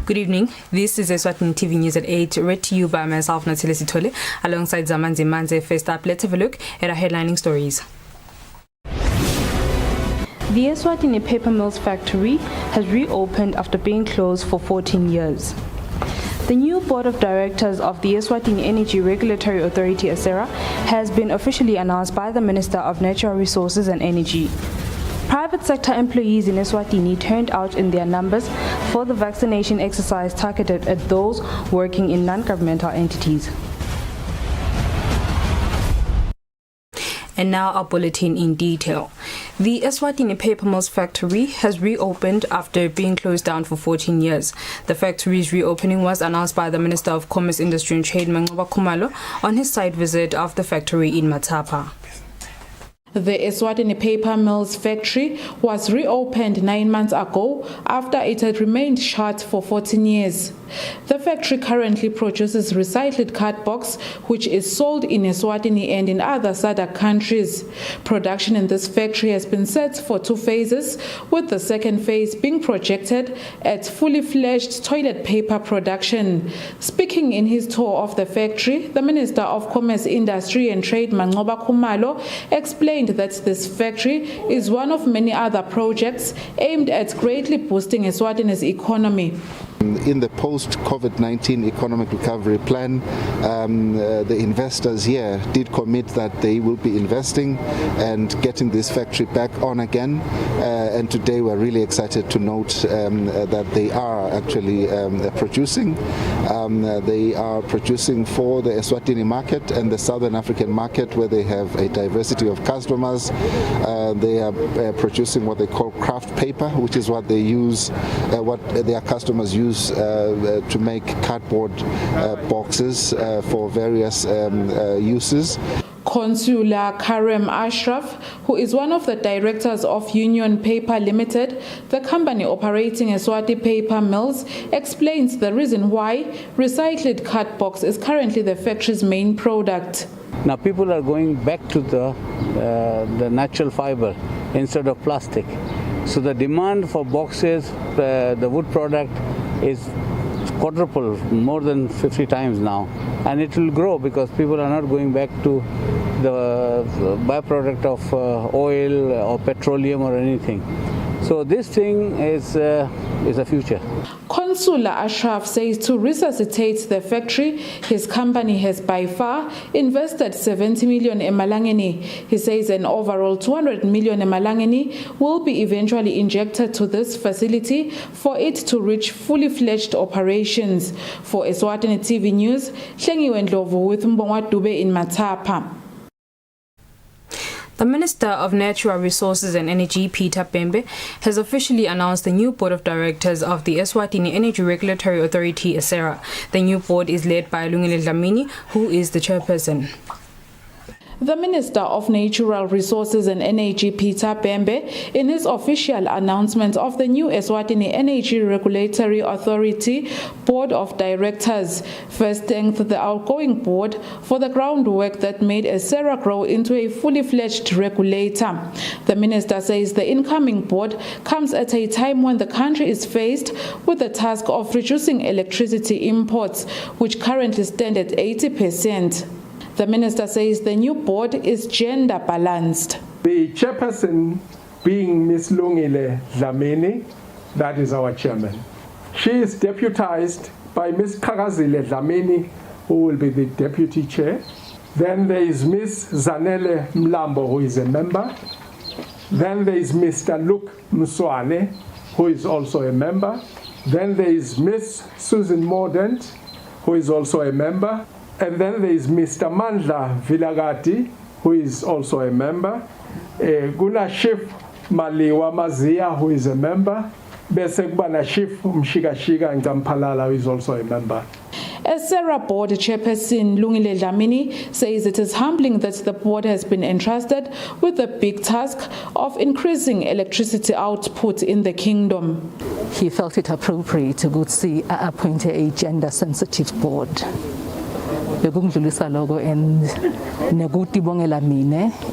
Good evening. This is Eswatini TV News at 8, read to you by myself, Natile Sitole, alongside Zamanzi Manze. First up, let's have a look at our headlining stories. The Eswatini paper mills factory has reopened after being closed for 14 years. The new board of directors of the Eswatini Energy Regulatory Authority, ESERA, has been officially announced by the Minister of Natural Resources and Energy. Private sector employees in Eswatini turned out in their numbers for the vaccination exercise targeted at those working in non-governmental entities. And now our bulletin in detail. The Eswatini paper mills factory has reopened after being closed down for 14 years. The factory's reopening was announced by the Minister of Commerce, Industry and Trade, Khumalo, on his site visit of the factory in Matapa. The Eswatini paper mills factory was reopened 9 months ago after it had remained shut for 14 years. The factory currently produces recycled cardbox, which is sold in Eswatini and in other SADC countries. Production in this factory has been set for 2 phases, with the second phase being projected at fully fledged toilet paper production. Speaking in his tour of the factory, the Minister of Commerce, Industry and Trade, Khumalo, explained that this factory is one of many other projects aimed at greatly boosting Eswatini's economy. In the post-COVID-19 economic recovery plan, the investors here did commit that they will be investing and getting this factory back on again. And today we're really excited to note that they are actually producing. They are producing for the Eswatini market and the Southern African market, where they have a diversity of customers. They are producing what they call craft paper, which is what they use, what their customers use to make cardboard boxes for various uses. Consular Karem Ashraf, who is one of the directors of Union Paper Limited, the company operating Eswati paper mills, explains the reason why recycled cardbox is currently the factory's main product. Now people are going back to the natural fiber instead of plastic. So the demand for boxes, the wood product, is quadruple, more than 50 times now, and it will grow because people are not going back to the byproduct of oil or petroleum or anything. So this thing is a future. Consular Ashraf says to resuscitate the factory, his company has by far invested 70 million emalangeni. He says an overall 200 million emalangeni will be eventually injected to this facility for it to reach fully fledged operations. For Eswatini TV News, Hlengiwe Ndlovu with Mbongwa Dube in Matapa. The Minister of Natural Resources and Energy, Peter Pembe, has officially announced the new board of directors of the Eswatini Energy Regulatory Authority, ESERA. The new board is led by Lungile Dlamini, who is the chairperson. The Minister of Natural Resources and Energy, Peter Pembe, in his official announcement of the new Eswatini Energy Regulatory Authority Board of Directors, first thanked the outgoing board for the groundwork that made ESERA grow into a fully fledged regulator. The minister says the incoming board comes at a time when the country is faced with the task of reducing electricity imports, which currently stand at 80%. The minister says the new board is gender balanced. The chairperson being Ms. Lungile Dlamini, that is our chairman. She is deputized by Ms. Kakazile Dlamini, who will be the deputy chair. Then there is Ms. Zanele Mlambo, who is a member. Then there is Mr. Luke Mswane, who is also a member. Then there is Ms. Susan Mordaunt, who is also a member. And then there is Mr. Mandla Vilagati, who is also a member. Guna Chief Maliwa Mazia, who is a member. Bese kubana Chief Mshikashika Nkampalala, who is also a member. ESERA board chairperson Lungile Dlamini says it is humbling that the board has been entrusted with the big task of increasing electricity output in the kingdom. He felt it appropriate to appoint a gender-sensitive board. And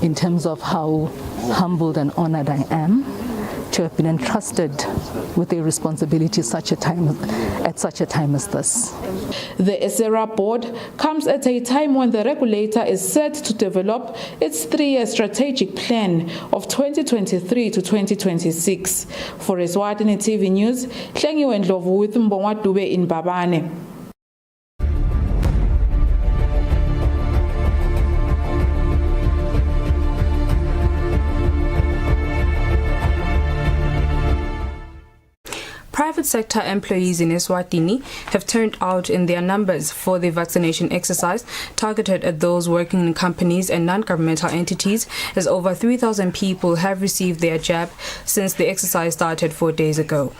in terms of how humbled and honored I am to have been entrusted with a responsibility at such a time as this. The ESERA board comes at a time when the regulator is set to develop its 3-year strategic plan of 2023 to 2026. For Eswatini TV News, Hlengiwe Ndlovu with Mbongwa Dube in Babane. Private sector employees in Eswatini have turned out in their numbers for the vaccination exercise targeted at those working in companies and non-governmental entities, as over 3,000 people have received their jab since the exercise started 4 days ago.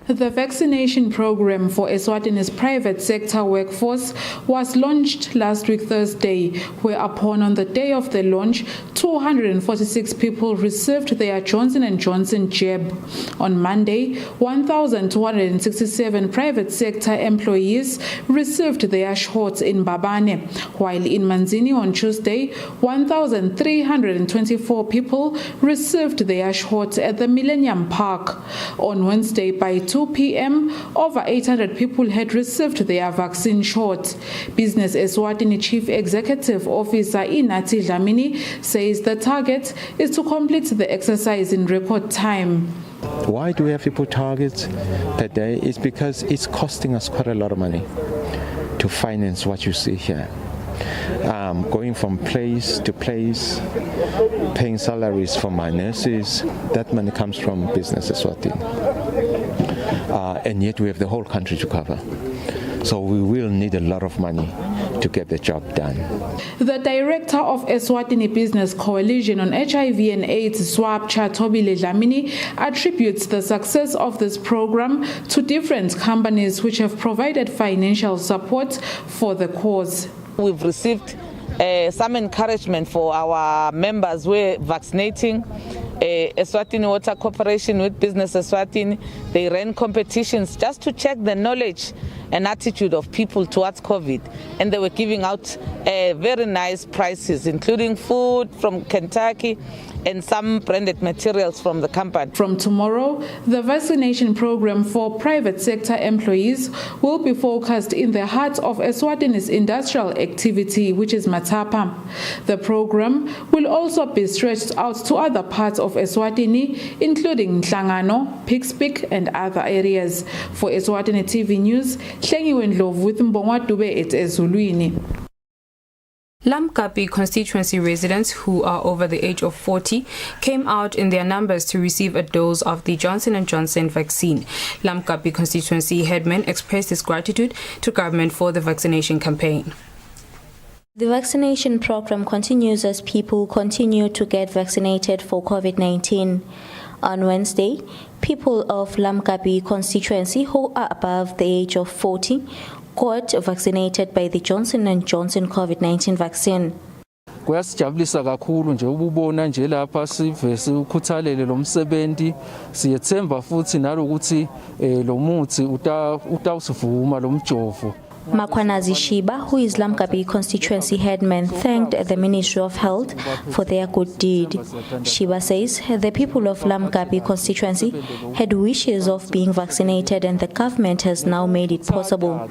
The vaccination program for Eswatini's private sector workforce was launched last week Thursday, whereupon on the day of the launch, 246 people received their Johnson & Johnson jab. On Monday, 1,267 private sector employees received their shots in Babane, while in Manzini on Tuesday, 1,324 people received their shots at the Millennium Park. On Wednesday, by 2 p.m., over 800 people had received their vaccine shot. Business Eswatini Chief Executive Officer Inati Dlamini says the target is to complete the exercise in record time. Why do we have to put targets per day? It's because it's costing us quite a lot of money to finance what you see here. Going from place to place, paying salaries for my nurses, that money comes from Business Eswatini. And yet we have the whole country to cover. So we will need a lot of money to get the job done. The director of Eswatini Business Coalition on HIV and AIDS, SWAP, Tobile Dlamini, attributes the success of this program to different companies which have provided financial support for the cause. We've received some encouragement for our members. We're vaccinating. Eswatini Water Corporation with Business Eswatini, they ran competitions just to check the knowledge and attitude of people towards COVID, and they were giving out very nice prizes, including food from Kentucky and some branded materials from the company. From tomorrow, the vaccination program for private sector employees will be focused in the heart of Eswatini's industrial activity, which is Matapa. The program will also be stretched out to other parts of Eswatini, including Nhlangano, Pikspik, and other areas. For Eswatini TV News, Hlengiwe Ndlovu with Mbongwa Dube at Ezulwini. Lamkapi constituency residents who are over the age of 40 came out in their numbers to receive a dose of the Johnson & Johnson vaccine. Lamkapi constituency headman expressed his gratitude to government for the vaccination campaign. The vaccination program continues as people continue to get vaccinated for COVID-19. On Wednesday, people of Lamkapi constituency who are above the age of 40 got vaccinated by the Johnson & Johnson COVID-19 vaccine. Kuyasijabulisa kakhulu nje ububona nje lapha sivese ukhuthalele lo msebenzi, siyethemba futhi nalokuthi lo muthi utawusivuma lo mjovo. Makwanazi Shiba, who is Lamkapi constituency headman, thanked the Ministry of Health for their good deed. Shiba says the people of Lamkapi constituency had wishes of being vaccinated and the government has now made it possible.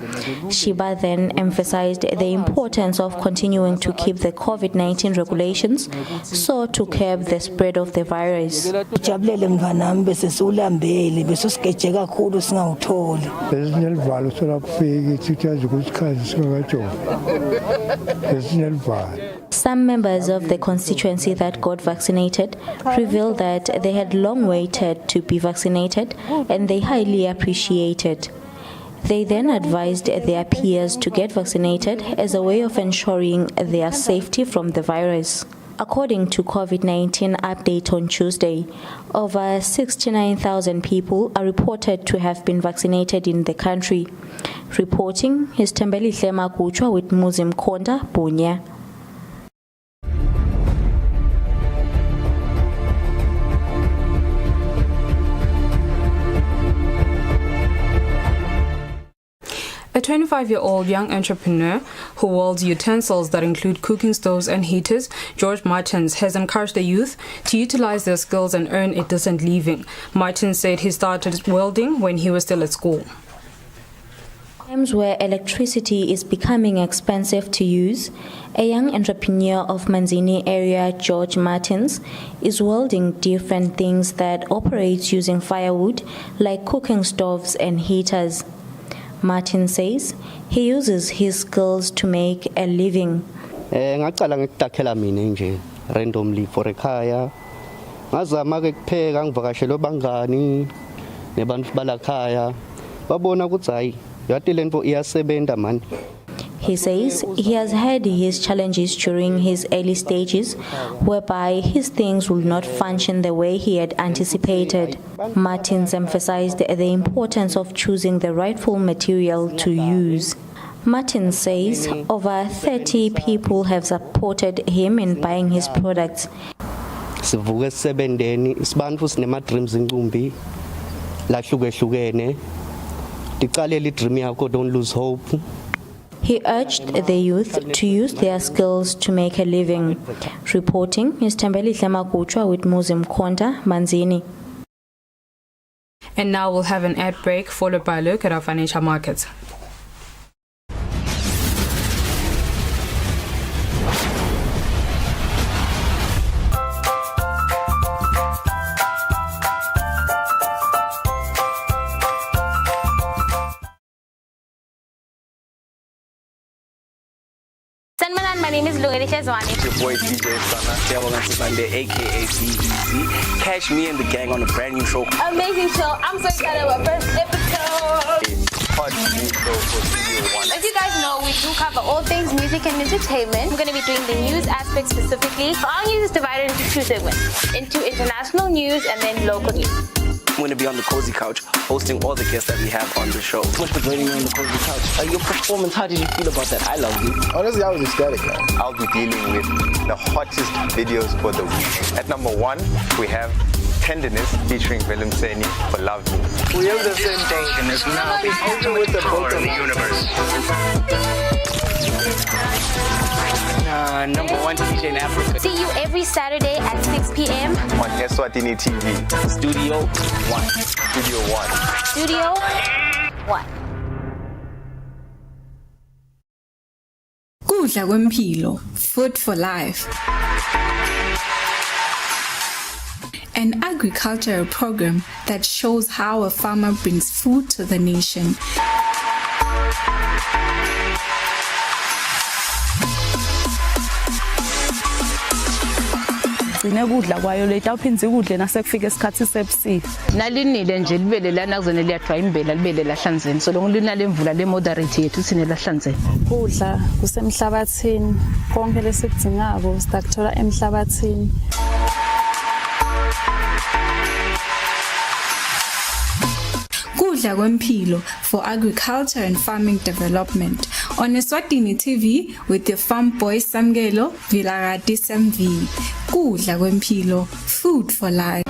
Shiba then emphasized the importance of continuing to keep the COVID-19 regulations so to curb the spread of the virus. Some members of the constituency that got vaccinated revealed that they had long waited to be vaccinated and they highly appreciate it. They then advised their peers to get vaccinated as a way of ensuring their safety from the virus. According to COVID-19 update on Tuesday, over 69,000 people are reported to have been vaccinated in the country. Reporting is Tembeli Hlema Kuchwa with Muzim Konda, Bunya. A 25-year-old young entrepreneur who wields utensils that include cooking stoves and heaters, George Martins, has encouraged the youth to utilize their skills and earn a decent living. Martins said he started welding when he was still at school. Times where electricity is becoming expensive to use, a young entrepreneur of Manzini area, George Martins, is welding different things that operate using firewood, like cooking stoves and heaters. Martin says he uses his skills to make a living. Ngaqala ngikutakhela mina nje randomly for ekhaya. Ngazama ke kupheka ngivakashela bangani nebantu balakhaya. Babona ukuthi hayi yatilento iyasebenza man. He says he has had his challenges during his early stages, whereby his things will not function the way he had anticipated. Martins emphasized the importance of choosing the rightful material to use. Martin says over 30 people have supported him in buying his products. Sivuke sebendeni isibantu sinema dreams inqumbi lahlukehlukene. Diqalele idream yakho, don't lose hope. He urged the youth to use their skills to make a living. Reporting is Tembeli Hlamakuchwa with Muzim Konda, Manzini. And now we'll have an ad break followed by a look at our financial markets. My name is Eswatini. It's your boy DJ Sunday, aka CEC. Catch me and the gang on a brand new show. Amazing show. I'm so excited about first episode. Hot new show for Studio 1. As you guys know, we do cover all things music and entertainment. We're going to be doing the news aspect specifically. Our news is divided into two segments, into international news and then local news. I'm going to be on the cozy couch, hosting all the guests that we have on the show. Much for joining me on the cozy couch. Your performance, how did you feel about that? I love you. Honestly, I was ecstatic, man. I'll be dealing with the hottest videos for the week. At number 1, we have Tenderness featuring Vaccination for Love Me. We have the same thing. And it's now the ultimate power of the universe. Number 1 DJ in Africa. See you every Saturday at 6 p.m. on Eswatini TV. Studio 1. Studio 1. Studio 1. Kudla kwempilo, food for life. An agricultural program that shows how a farmer brings food to the nation. Kudla kwayo leta uphinze kudle nasekufika isikhathi sebusika nalinile nje libele lana kuzone liyathwa imbela libele lahlanzeni so lonke linale mvula le moderate yethu sine lahlanzeni kudla kusemhlabathini konke lesikudingako sitakuthola emhlabathini Kudla kwempilo for agriculture and farming development on Eswatini TV with your farm boy Samgelo Villarati Samvi. Kudla kwempilo, food for life.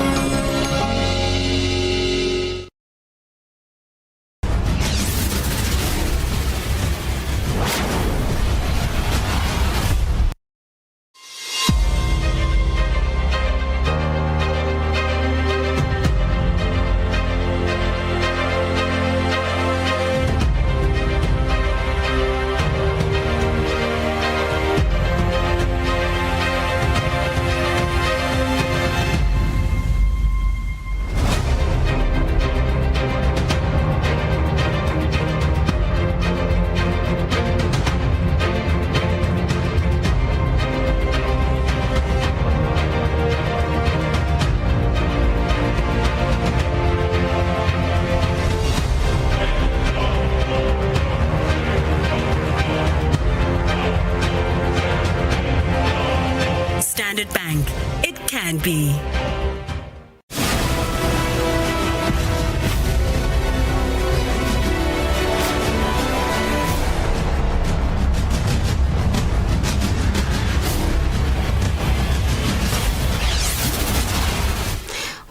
Standard Bank. It can be.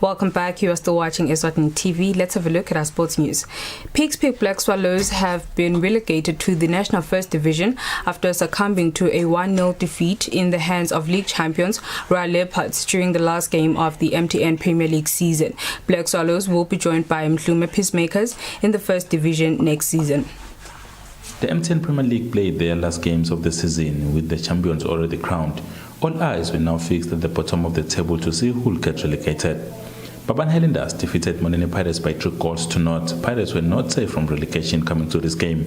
Welcome back. You are still watching Eswatini TV. Let's have a look at our sports news. Pigs Peak Black Swallows have been relegated to the National First Division after succumbing to a 1-0 defeat in the hands of league champions Royal Leopards during the last game of the MTN Premier League season. Black Swallows will be joined by Mhlume Peacemakers in the First Division next season. The MTN Premier League played their last games of the season with the champions already crowned. All eyes were now fixed at the bottom of the table to see who will get relegated. Baban Highlanders defeated Monene Pirates by 3-0. Pirates were not safe from relegation coming to this game.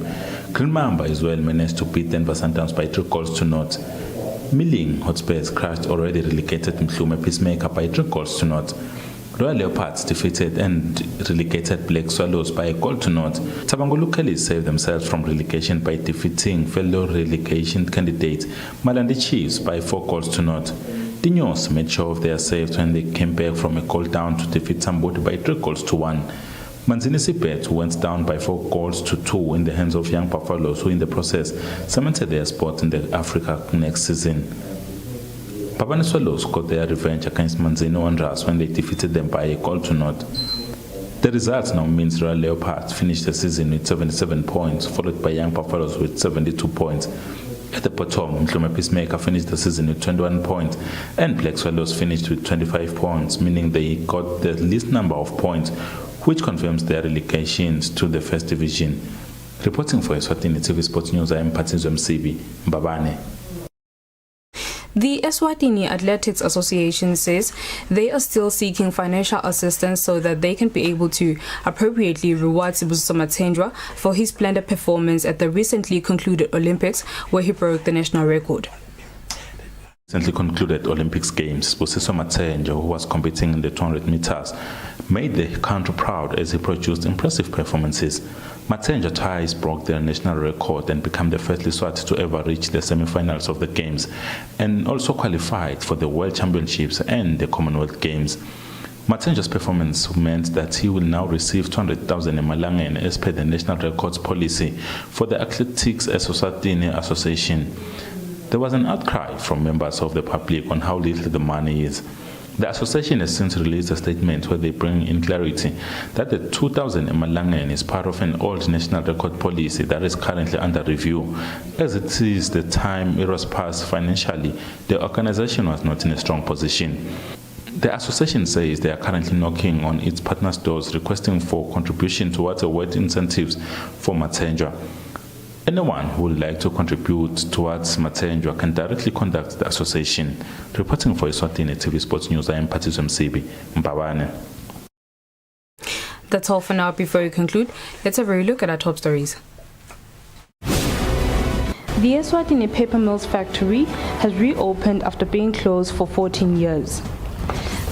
Green Mamba as well managed to beat Denver Sundowns by 3-0. Milling Hotspurs crushed already relegated Mhlume Peacemaker by 3-0. Royal Leopards defeated and relegated Black Swallows by 1-0. Tabangulu Kelly saved themselves from relegation by defeating fellow relegation candidate Malandi Chiefs by 4-0. Dinos made sure of their saves when they came back from a goal down to defeat Samboti by 3-1. Manzini Sibet went down by 4-2 in the hands of Young Buffaloes, who in the process cemented their spot in the Africa next season. Babane Swallows got their revenge against Manzini Wanderers when they defeated them by 1-0. The result now means Royal Leopards finished the season with 77 points, followed by Young Buffaloes with 72 points. At the bottom, Mhlume Peacemaker finished the season with 21 points, and Black Swallows finished with 25 points, meaning they got the least number of points, which confirms their relegations to the First Division. Reporting for Eswatini TV Sports News, I am Patizwe Msibi, Mbabane. The Eswatini Athletics Association says they are still seeking financial assistance so that they can be able to appropriately reward Sibusiso Mathenjwa for his splendid performance at the recently concluded Olympics, where he broke the national record. Recently concluded Olympics Games, Sibusiso Mathenjwa, who was competing in the 200 meters, made the country proud as he produced impressive performances. Mathenjwa twice broke their national record and became the first Leswati to ever reach the semi-finals of the Games, and also qualified for the World Championships and the Commonwealth Games. Mathenjwa's performance meant that he will now receive 200,000 emalangeni as per the national records policy for the Athletics Eswatini Association. There was an outcry from members of the public on how little the money is. The association has since released a statement where they bring in clarity that the 2,000 emalangeni is part of an old national record policy that is currently under review. As it is the time it was passed financially, the organization was not in a strong position. The association says they are currently knocking on its partners' doors requesting for contribution towards award incentives for Mathenjwa. Anyone who would like to contribute towards Mathenjwa can directly contact the association. Reporting for Eswatini TV Sports News, I am Patizwe Msibi, Mbabane. That's all for now. Before we conclude, let's have a look at our top stories. The Eswatini Paper Mills factory has reopened after being closed for 14 years.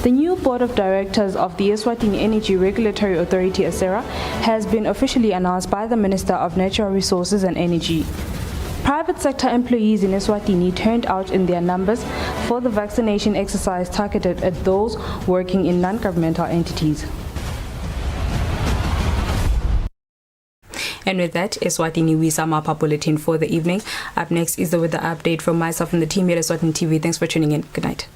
The new board of directors of the Eswatini Energy Regulatory Authority (ESERA) has been officially announced by the Minister of Natural Resources and Energy. Private sector employees in Eswatini turned out in their numbers for the vaccination exercise targeted at those working in non-governmental entities. And with that, Eswatini, we sum up our bulletin for the evening. Up next is the weather update from myself and the team here at Eswatini TV. Thanks for tuning in. Good night.